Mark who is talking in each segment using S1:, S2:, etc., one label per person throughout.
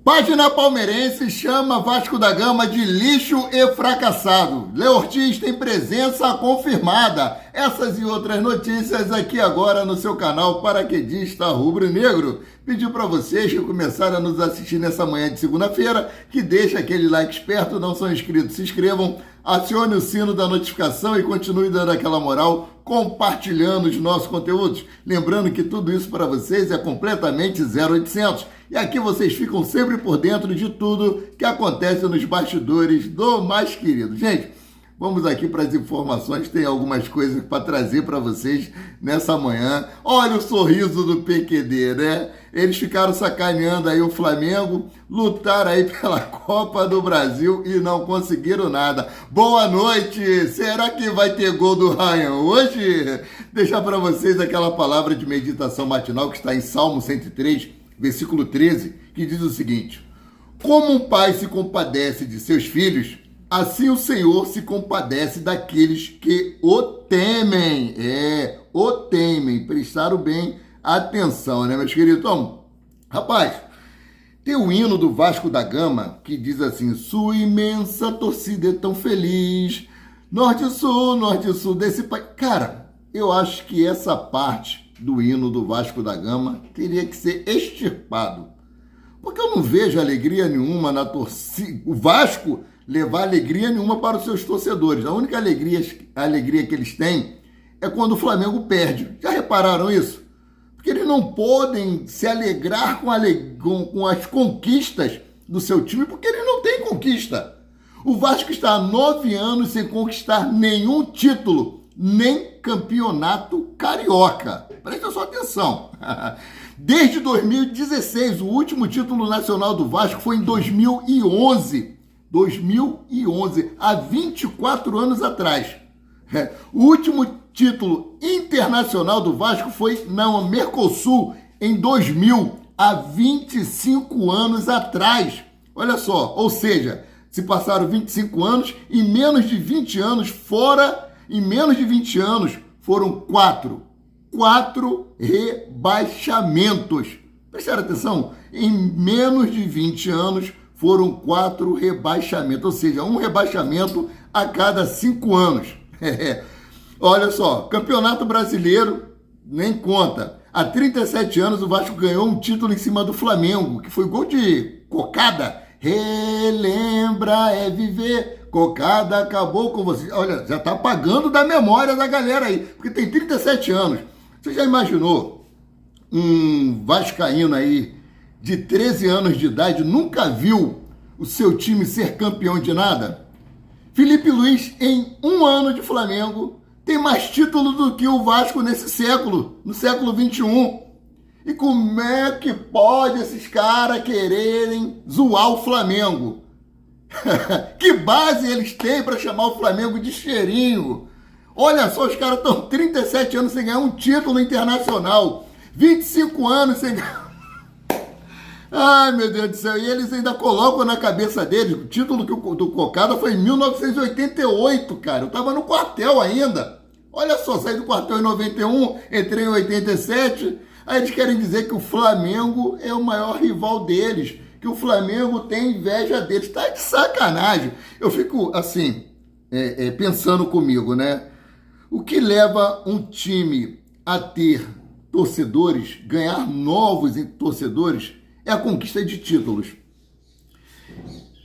S1: Página palmeirense chama Vasco da Gama de lixo e fracassado. Léo Ortiz tem presença confirmada. Essas e outras notícias aqui agora no seu canal Paraquedista Rubro-Negro. Pediu para vocês que começaram a nos assistir nessa manhã de segunda-feira, que deixa aquele like esperto, não são inscritos, se inscrevam, acione o sino da notificação e continue dando aquela moral, compartilhando os nossos conteúdos. Lembrando que tudo isso para vocês é completamente 0800. E aqui vocês ficam sempre por dentro de tudo que acontece nos bastidores do mais querido. Gente, vamos aqui para as informações, tem algumas coisas para trazer para vocês nessa manhã. Olha o sorriso do PQD, né? Eles ficaram sacaneando aí o Flamengo, lutaram aí pela Copa do Brasil e não conseguiram nada. Boa noite! Será que vai ter gol do Ryan hoje? Deixar para vocês aquela palavra de meditação matinal que está em Salmo 103, versículo 13, que diz o seguinte: como um pai se compadece de seus filhos, assim o Senhor se compadece daqueles que o temem. O temem. Prestaram bem atenção, né, meus queridos? Então, rapaz, tem o hino do Vasco da Gama que diz assim: sua imensa torcida é tão feliz, norte e sul desse país. Cara, eu acho que essa parte do hino do Vasco da Gama teria que ser extirpado. Porque eu não vejo alegria nenhuma na torcida. O Vasco levar alegria nenhuma para os seus torcedores. A única alegria que eles têm é quando o Flamengo perde. Já repararam isso? Porque eles não podem se alegrar com as conquistas do seu time, porque eles não têm conquista. O Vasco está há 9 anos sem conquistar nenhum título, nem campeonato carioca. Presta sua atenção. Desde 2016, o último título nacional do Vasco foi em 2011. 2011, há 24 anos atrás. O último título internacional do Vasco foi na Mercosul, em 2000, há 25 anos atrás. Olha só, ou seja, se passaram 25 anos, em menos de 20 anos foram quatro rebaixamentos. Prestaram atenção? Em menos de 20 anos foram 4 rebaixamentos, ou seja, um rebaixamento a cada 5 anos. Olha só, Campeonato Brasileiro, nem conta. Há 37 anos o Vasco ganhou um título em cima do Flamengo, que foi gol de Cocada. Relembra é viver, Cocada acabou com você. Olha, já tá apagando da memória da galera aí, porque tem 37 anos. Você já imaginou um vascaíno aí de 13 anos de idade nunca viu o seu time ser campeão de nada? Felipe Luiz, em 1 ano de Flamengo, tem mais títulos do que o Vasco nesse século, no século 21. E como é que pode esses caras quererem zoar o Flamengo? Que base eles têm para chamar o Flamengo de cheirinho? Olha só, os caras estão 37 anos sem ganhar um título internacional, 25 anos sem ganhar. Ai, meu Deus do céu, e eles ainda colocam na cabeça deles, o título do Cocada foi em 1988, cara, eu tava no quartel ainda. Olha só, saí do quartel em 91, entrei em 87, aí eles querem dizer que o Flamengo é o maior rival deles, que o Flamengo tem inveja deles, tá de sacanagem. Eu fico, assim, pensando comigo, né? O que leva um time a ter torcedores, ganhar novos torcedores, é a conquista de títulos.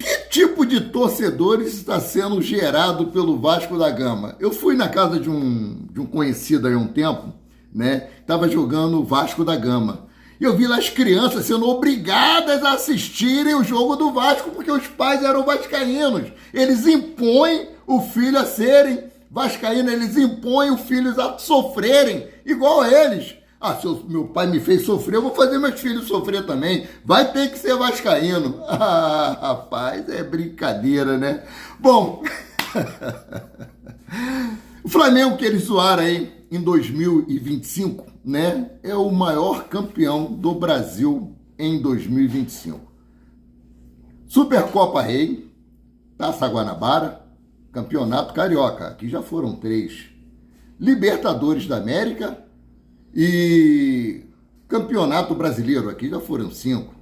S1: Que tipo de torcedores está sendo gerado pelo Vasco da Gama? Eu fui na casa de um conhecido aí há um tempo, né? Estava jogando o Vasco da Gama. E eu vi lá as crianças sendo obrigadas a assistirem o jogo do Vasco, porque os pais eram vascaínos. Eles impõem o filho a serem vascaínos, eles impõem os filhos a sofrerem igual a eles. Ah, se meu pai me fez sofrer, eu vou fazer meus filhos sofrer também. Vai ter que ser vascaíno. Ah, rapaz, é brincadeira, né? Bom, o Flamengo que eles zoaram aí em 2025, né? É o maior campeão do Brasil em 2025. Supercopa Rei, Taça Guanabara, Campeonato Carioca. Aqui já foram 3. Libertadores da América e Campeonato Brasileiro, aqui já foram 5.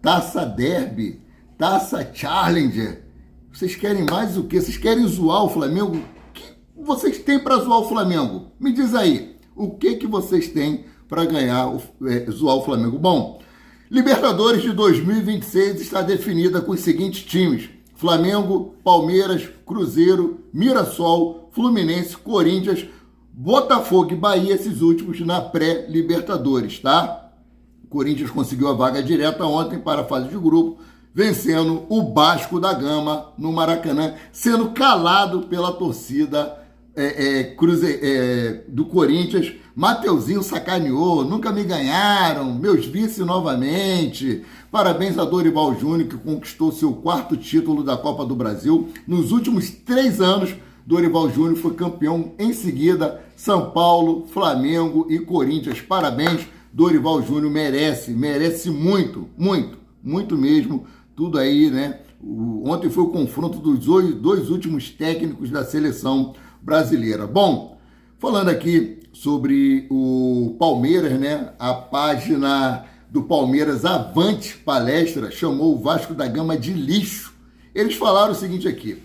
S1: Taça Derby, Taça Challenger. Vocês querem mais o quê? Vocês querem zoar o Flamengo? O que vocês têm para zoar o Flamengo? Me diz aí, o que vocês têm para ganhar, zoar o Flamengo? Bom, Libertadores de 2026 está definida com os seguintes times: Flamengo, Palmeiras, Cruzeiro, Mirassol, Fluminense, Corinthians, Botafogo e Bahia, esses últimos na pré-Libertadores, tá? O Corinthians conseguiu a vaga direta ontem para a fase de grupo, vencendo o Vasco da Gama no Maracanã, sendo calado pela torcida do Corinthians. Mateuzinho sacaneou, nunca me ganharam, meus vice novamente. Parabéns a Dorival Júnior, que conquistou seu 4º título da Copa do Brasil. Nos últimos 3 anos, Dorival Júnior foi campeão em seguida, São Paulo, Flamengo e Corinthians. Parabéns, Dorival Júnior merece muito, muito, muito mesmo, tudo aí, né? Ontem foi o confronto dos dois últimos técnicos da seleção brasileira. Bom, falando aqui sobre o Palmeiras, né? A página do Palmeiras Avante Palestra chamou o Vasco da Gama de lixo. Eles falaram o seguinte aqui: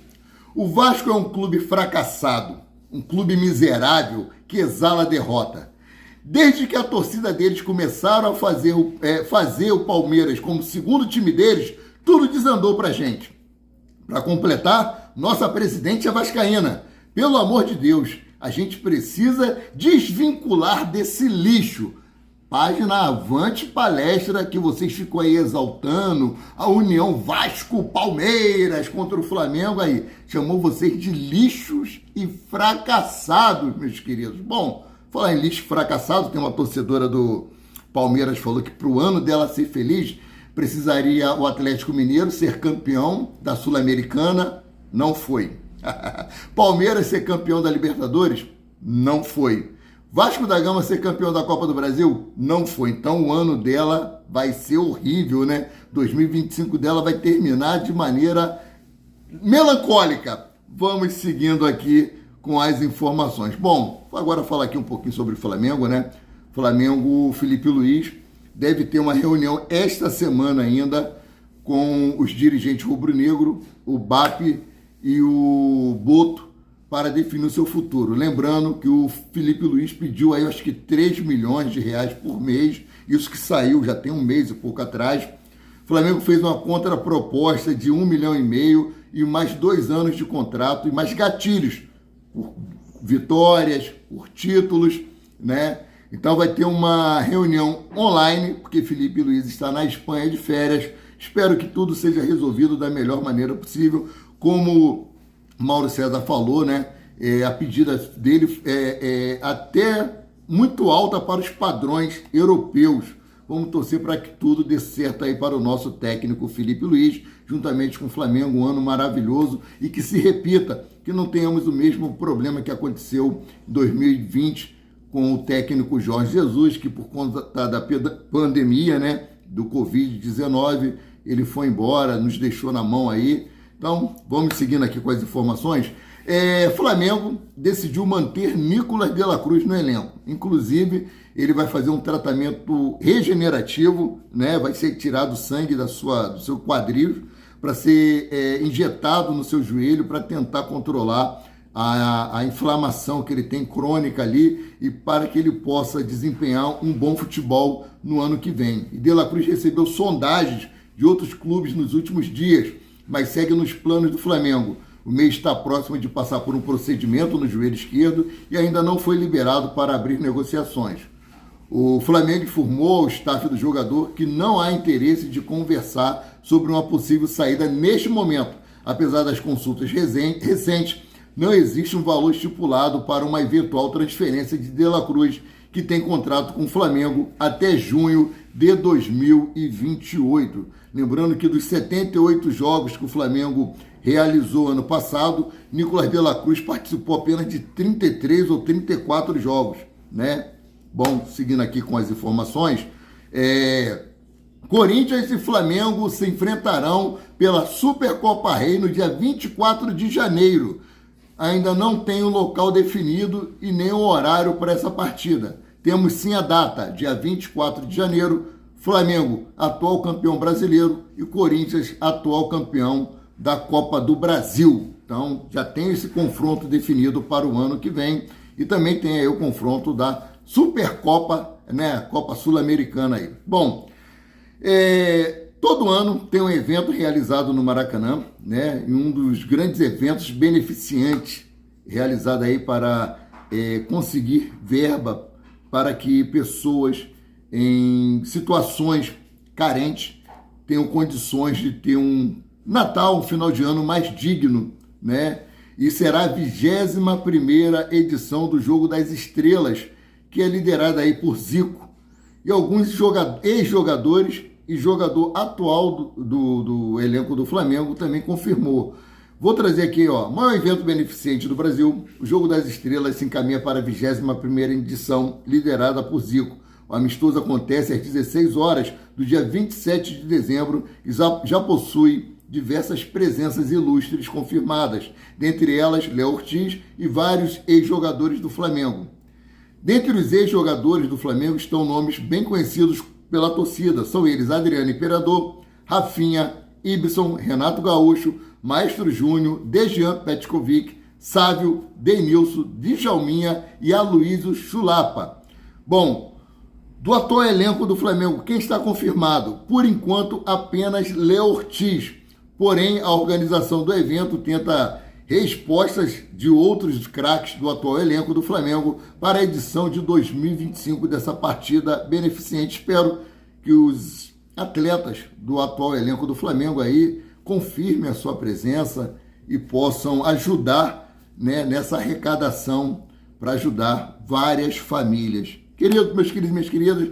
S1: o Vasco é um clube fracassado, um clube miserável que exala derrota. Desde que a torcida deles começaram a fazer o Palmeiras como segundo time deles, tudo desandou pra gente. Para completar, nossa presidente é vascaína. Pelo amor de Deus, a gente precisa desvincular desse lixo. Página Avante Palestra, que vocês ficam aí exaltando, a união Vasco-Palmeiras contra o Flamengo aí, chamou vocês de lixos e fracassados, meus queridos. Bom, falar em lixo fracassado, tem uma torcedora do Palmeiras falou que para o ano dela ser feliz, precisaria o Atlético Mineiro ser campeão da Sul-Americana, não foi. Palmeiras ser campeão da Libertadores, não foi. Vasco da Gama ser campeão da Copa do Brasil, não foi. Então o ano dela vai ser horrível, né? 2025 dela vai terminar de maneira melancólica. Vamos seguindo aqui com as informações. Bom, agora falar aqui um pouquinho sobre o Flamengo, né? Flamengo, Felipe Luiz deve ter uma reunião esta semana ainda com os dirigentes rubro-negro, o BAP e o Boto, para definir o seu futuro. Lembrando que o Felipe Luiz pediu aí, acho que 3 milhões de reais por mês, isso que saiu já tem um mês e pouco atrás. O Flamengo fez uma contraproposta de 1,5 milhão e mais 2 anos de contrato e mais gatilhos por vitórias, por títulos, né? Então vai ter uma reunião online, porque Felipe Luiz está na Espanha de férias. Espero que tudo seja resolvido da melhor maneira possível. Como Mauro César falou, né? A pedida dele é até muito alta para os padrões europeus. Vamos torcer para que tudo dê certo aí para o nosso técnico Felipe Luiz, juntamente com o Flamengo, um ano maravilhoso e que se repita, que não tenhamos o mesmo problema que aconteceu em 2020 com o técnico Jorge Jesus, que por conta da pandemia, né, do Covid-19, ele foi embora, nos deixou na mão aí. Então, vamos seguindo aqui com as informações. Flamengo decidiu manter Nicolas de la Cruz no elenco. Inclusive, ele vai fazer um tratamento regenerativo, né? Vai ser tirado sangue do seu quadril para ser injetado no seu joelho para tentar controlar a inflamação que ele tem crônica ali e para que ele possa desempenhar um bom futebol no ano que vem. E de la Cruz recebeu sondagens de outros clubes nos últimos dias, mas segue nos planos do Flamengo. O Meia está próximo de passar por um procedimento no joelho esquerdo e ainda não foi liberado para abrir negociações. O Flamengo informou ao staff do jogador que não há interesse de conversar sobre uma possível saída neste momento. Apesar das consultas recentes, não existe um valor estipulado para uma eventual transferência de la Cruz, que tem contrato com o Flamengo até junho de 2028. Lembrando que dos 78 jogos que o Flamengo realizou ano passado, Nicolas de la Cruz participou apenas de 33 ou 34 jogos, né? Bom, seguindo aqui com as informações, Corinthians e Flamengo se enfrentarão pela Supercopa Rei no dia 24 de janeiro. Ainda não tem o local definido e nem o horário para essa partida. Temos sim a data, dia 24 de janeiro, Flamengo, atual campeão brasileiro, e Corinthians, atual campeão da Copa do Brasil. Então, já tem esse confronto definido para o ano que vem. E também tem aí o confronto da Supercopa, né? Copa Sul-Americana aí. Bom, todo ano tem um evento realizado no Maracanã, né? E um dos grandes eventos beneficentes realizado aí para conseguir verba para que pessoas em situações carentes tenham condições de ter um Natal, um final de ano mais digno, né? E será a 21ª edição do Jogo das Estrelas, que é liderada aí por Zico e alguns ex-jogadores e jogador atual do elenco do Flamengo também confirmou. Vou trazer aqui, ó, maior evento beneficente do Brasil, o Jogo das Estrelas se encaminha para a 21ª edição, liderada por Zico. O amistoso acontece às 16 horas do dia 27 de dezembro e já possui diversas presenças ilustres confirmadas, dentre elas Léo Ortiz e vários ex-jogadores do Flamengo. Dentre os ex-jogadores do Flamengo estão nomes bem conhecidos pela torcida, são eles Adriano Imperador, Rafinha, Ibson, Renato Gaúcho, Maestro Júnior, Dejan Petkovic, Sávio, Denilson, Djalminha e Aloysio Chulapa. Bom, do atual elenco do Flamengo, quem está confirmado? Por enquanto, apenas Léo Ortiz. Porém, a organização do evento tenta respostas de outros craques do atual elenco do Flamengo para a edição de 2025 dessa partida beneficente. Espero que os atletas do atual elenco do Flamengo aí confirmem a sua presença e possam ajudar, né, nessa arrecadação para ajudar várias famílias. Queridos, meus queridos e minhas queridas,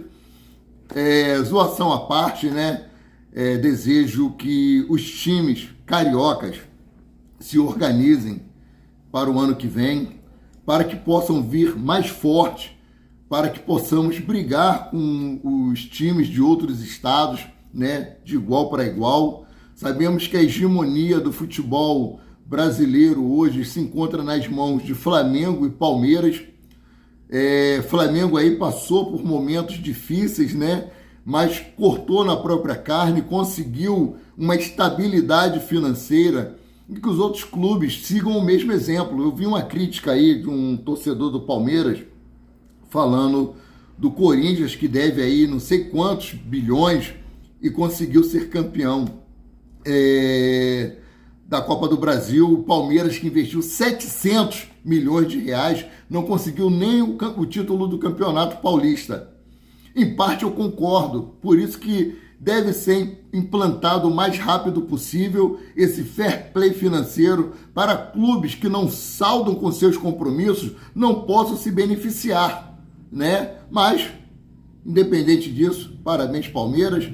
S1: zoação à parte, né? Desejo que os times cariocas se organizem para o ano que vem, para que possam vir mais fortes, para que possamos brigar com os times de outros estados, né, de igual para igual. Sabemos que a hegemonia do futebol brasileiro hoje se encontra nas mãos de Flamengo e Palmeiras. Flamengo aí passou por momentos difíceis, né? Mas cortou na própria carne, conseguiu uma estabilidade financeira e que os outros clubes sigam o mesmo exemplo. Eu vi uma crítica aí de um torcedor do Palmeiras falando do Corinthians, que deve aí não sei quantos bilhões e conseguiu ser campeão da Copa do Brasil. O Palmeiras, que investiu 700 milhões de reais, não conseguiu nem o título do Campeonato Paulista. Em parte eu concordo, por isso que deve ser implantado o mais rápido possível esse fair play financeiro para clubes que não saldam com seus compromissos não possam se beneficiar, né? Mas, independente disso, parabéns Palmeiras,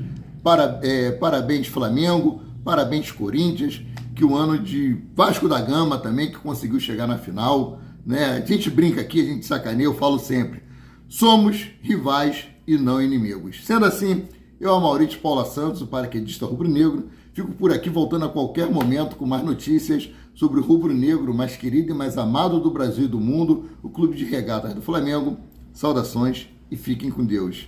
S1: parabéns Flamengo, parabéns Corinthians, que o ano de Vasco da Gama também, que conseguiu chegar na final, né? A gente brinca aqui, a gente sacaneia, eu falo sempre, somos rivais e não inimigos. Sendo assim, eu, Maurício Paula Santos, o paraquedista rubro-negro, fico por aqui voltando a qualquer momento com mais notícias sobre o rubro-negro mais querido e mais amado do Brasil e do mundo, o Clube de Regatas do Flamengo. Saudações e fiquem com Deus.